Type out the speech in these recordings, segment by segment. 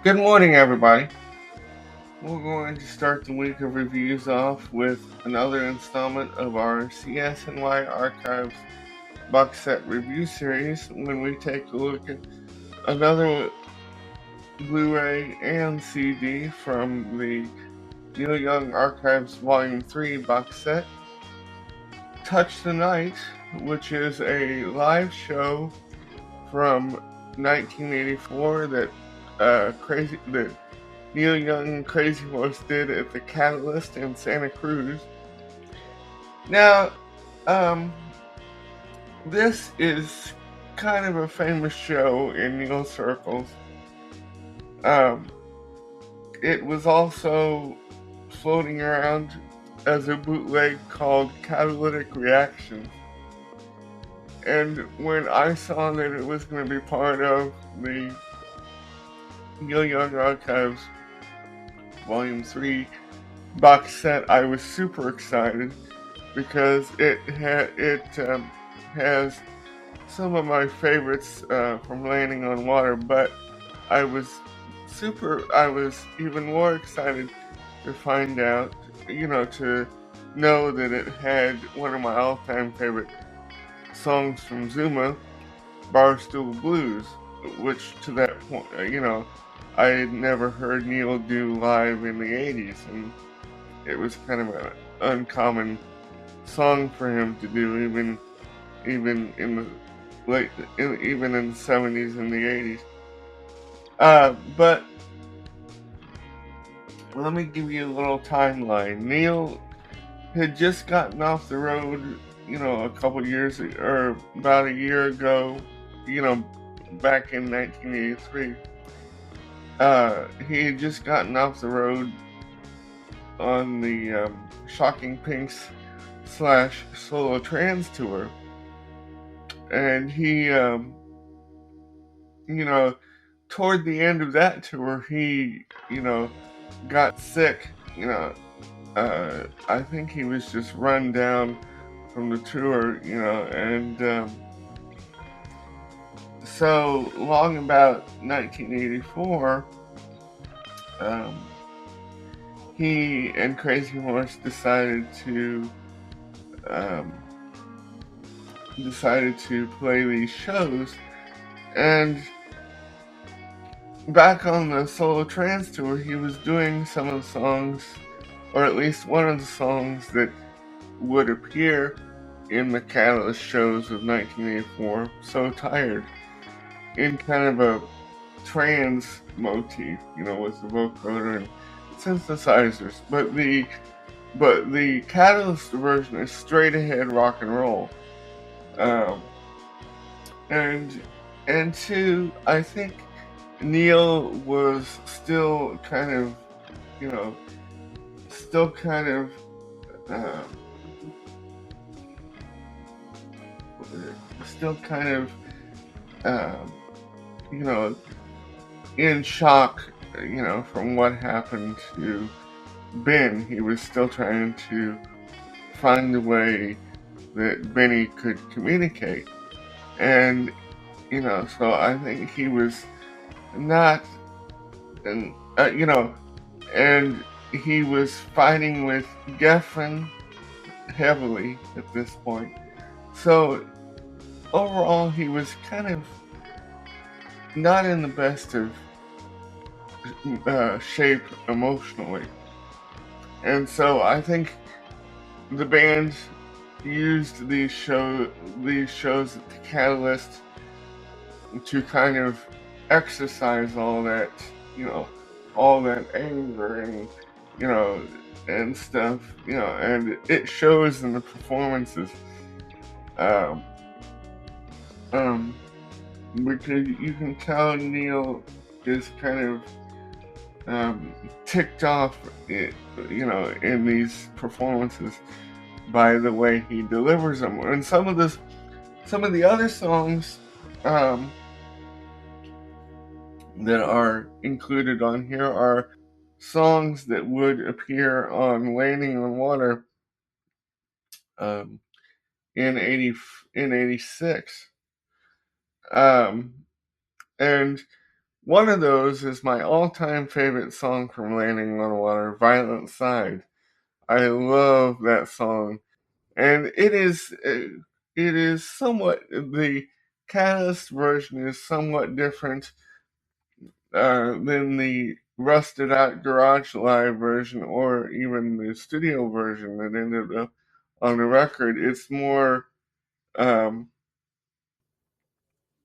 Good morning, everybody. We're going to start the week of reviews off with another installment of our CSNY Archives box set review series when we take a look at another Blu ray and CD from the Neil Young Archives Volume 3 box set, Touch the Night, which is a live show from 1984 that Neil Young and Crazy Horse did at the Catalyst in Santa Cruz. Now, um, this is kind of a famous show in Neil circles. Um, it was also floating around as a bootleg called Catalytic Reactions. And when I saw that it was going to be part of the Neil Young Archives Volume 3 box set, I was super excited because it has some of my favorites from Landing on Water, but I was even more excited to find out, to know that it had one of my all-time favorite songs from Zuma, Barstool Blues, which to that point, I had never heard Neil do live in the 80s, and it was kind of an uncommon song for him to do, even in the even in the 70s and the 80s. But let me give you a little timeline. Neil had just gotten off the road, a couple years or about a year ago, you know, back in 1983. He had just gotten off the road on the Shocking Pinks slash Solo Trans tour, and you know, toward the end of that tour, he, got sick. I think he was just run down from the tour, and so long about 1984, um, he and Crazy Horse um, decided to play these shows, and back on the Solo Trans tour, he was doing some of the songs, or at least one of the songs that would appear in the Catalyst shows of 1984, So Tired, in kind of a trance motif, with the vocoder and synthesizers. But the Catalyst version is straight ahead rock and roll. Um, and and two, I think Neil was still kind of, you know, still kind of, um, still kind of, um, you know, in shock, from what happened to Ben. He was still trying to find a way that Benny could communicate. And, so I think he was not, and, and he was fighting with Geffen heavily at this point. So overall, he was kind of not in the best of shape emotionally. And so I think the band used these shows at the Catalyst to kind of exercise you know, all that anger you know, and stuff, and it shows in the performances. Um, um, because you can tell Neil is kind of ticked off, in these performances by the way he delivers them. And some of the other songs um, that are included on here are songs that would appear on Landing on Water um, in 80 in 86. Um, and One of those is my all-time favorite song from Landing on Water, Violent Side. I love that song, and it is somewhat the Catalyst version is somewhat different than the rusted out Garage Live version or even the studio version that ended up on the record. It's more um,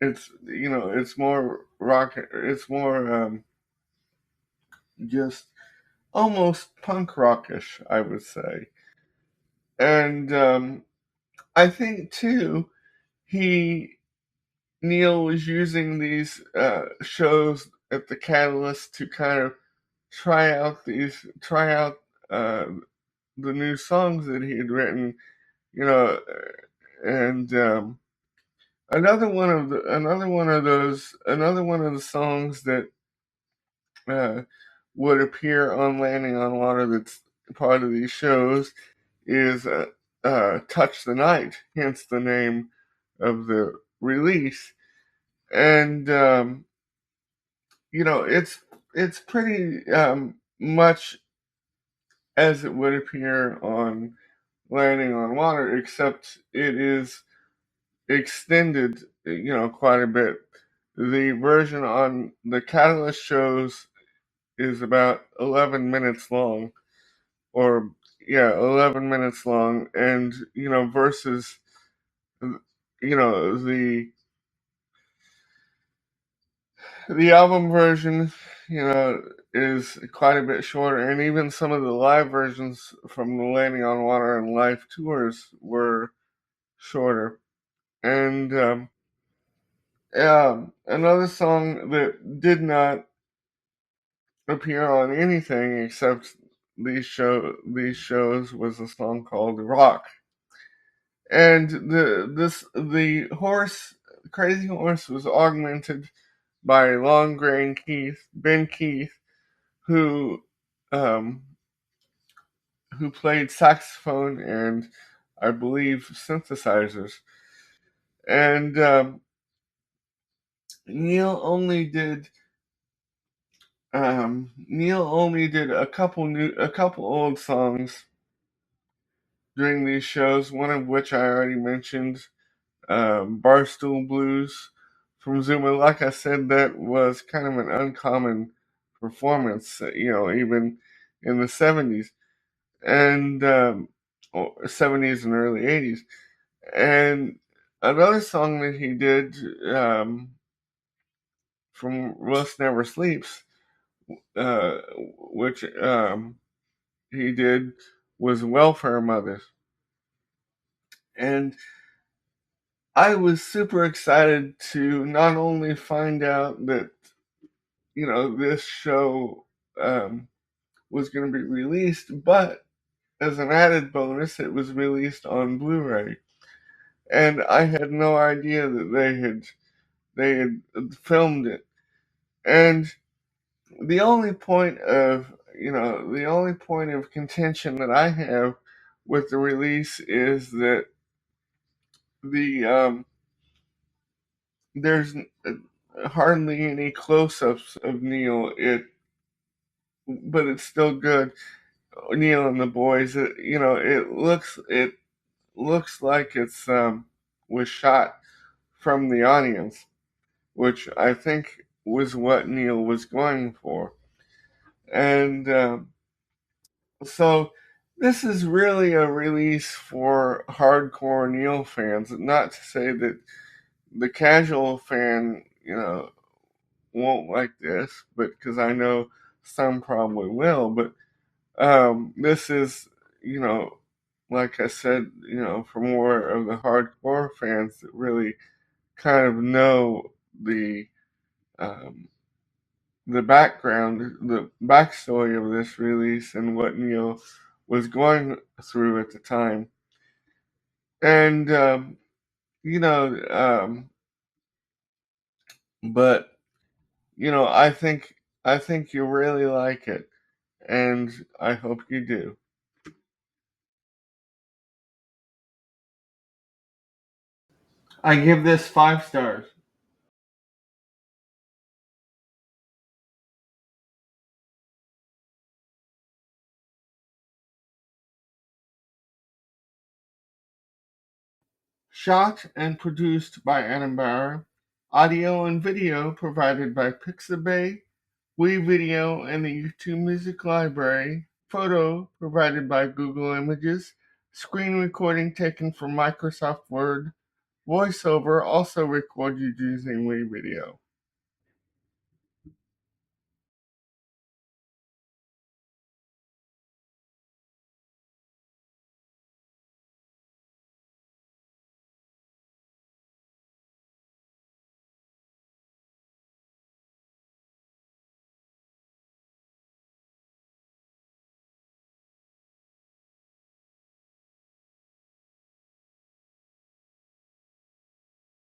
it's more rock, it's more just almost punk rockish, I would say. And I think too, he Neil was using these shows at the Catalyst to kind of try out uh, the new songs that he had written, you know, and another one of the songs that uh, would appear on Landing on Water that's part of these shows is Touch the Night, hence the name of the release. And, it's pretty much as it would appear on Landing on Water, except it is extended, quite a bit. The version on the Catalyst shows is about 11 minutes long, or yeah, 11 minutes long, and versus the album version, is quite a bit shorter, and even some of the live versions from the Landing on Water and live tours were shorter. And another song that did not appear on anything except these shows was a song called Rock. And the horse, Crazy Horse, was augmented by Long Grain Keith, Ben Keith, who um, who played saxophone and I believe synthesizers. And Neil only did Neil only did a couple old songs during these shows. One of which I already mentioned, Barstool Blues from Zuma. Like I said, that was kind of an uncommon performance, even in the 70s and 70s and early 80s. And another song that he did from Rust Never Sleeps, which he did, was Welfare Mothers. And I was super excited to not only find out that, this show was going to be released, but as an added bonus, it was released on Blu-ray. And I had no idea that they had filmed it. And the only point of the only point of contention that I have with the release is that the there's hardly any close-ups of Neil. But it's still good. Neil and the boys. It looks like it's was shot from the audience, which I think was what Neil was going for. And so this is really a release for hardcore Neil fans. Not to say that the casual fan, won't like this, but because I know some probably will. But this is, you know, like I said, for more of the hardcore fans that really kind of know um, the background, the backstory of this release and what Neil was going through at the time. And, you know, um, but, I think you really like it. And I hope you do. I give this 5 stars. Shot and produced by Adam Bauer. Audio and video provided by Pixabay, WeVideo, and the YouTube Music Library. Photo provided by Google Images. Screen recording taken from Microsoft Word. Voiceover also recorded using WeVideo.